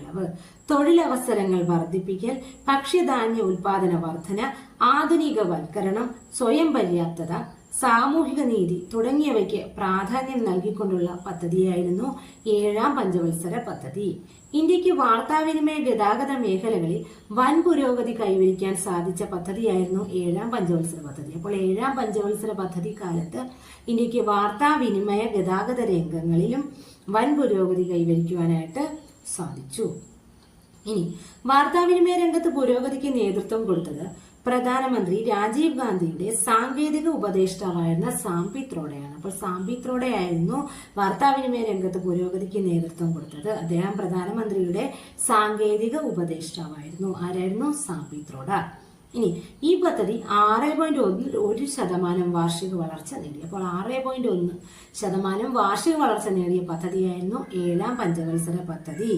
കാലയളവ്. തൊഴിലവസരങ്ങൾ വർദ്ധിപ്പിക്കൽ, ഭക്ഷ്യധാന്യ ഉൽപാദന വർധന, ആധുനികവൽക്കരണം, സ്വയം പര്യാപ്തത, സാമൂഹിക നീതി തുടങ്ങിയവയ്ക്ക് പ്രാധാന്യം നൽകിക്കൊണ്ടുള്ള പദ്ധതിയായിരുന്നു 7ാം പഞ്ചവത്സര പദ്ധതി. ഇന്ത്യക്ക് വാർത്താവിനിമയ ഗതാഗത മേഖലകളിൽ വൻ പുരോഗതി കൈവരിക്കാൻ സാധിച്ച പദ്ധതിയായിരുന്നു 7ാം പഞ്ചവത്സര പദ്ധതി. അപ്പോൾ 7ാം പഞ്ചവത്സര പദ്ധതി കാലത്ത് ഇന്ത്യക്ക് വാർത്താവിനിമയ ഗതാഗത രംഗങ്ങളിലും വൻ പുരോഗതി കൈവരിക്കുവാനായിട്ട് സാധിച്ചു. ഇനി വാർത്താവിനിമയ രംഗത്ത് പുരോഗതിക്ക് നേതൃത്വം കൊടുത്തത് പ്രധാനമന്ത്രി രാജീവ് ഗാന്ധിയുടെ സാങ്കേതിക ഉപദേഷ്ടാവായിരുന്ന സാം പിത്രോഡയാണ്. അപ്പോൾ സാം പിത്രോഡയായിരുന്നു വാർത്താവിനിമയ രംഗത്ത് പുരോഗതിക്ക് നേതൃത്വം കൊടുത്തത്. അദ്ദേഹം പ്രധാനമന്ത്രിയുടെ സാങ്കേതിക ഉപദേഷ്ടാവായിരുന്നു. ആരായിരുന്നു? സാം പിത്രോഡ. ഇനി ഈ പദ്ധതി 6.1% വാർഷിക വളർച്ച നേടി. അപ്പോൾ 6.1% വാർഷിക വളർച്ച നേടിയ പദ്ധതിയായിരുന്നു 7ാം പഞ്ചവത്സര പദ്ധതി.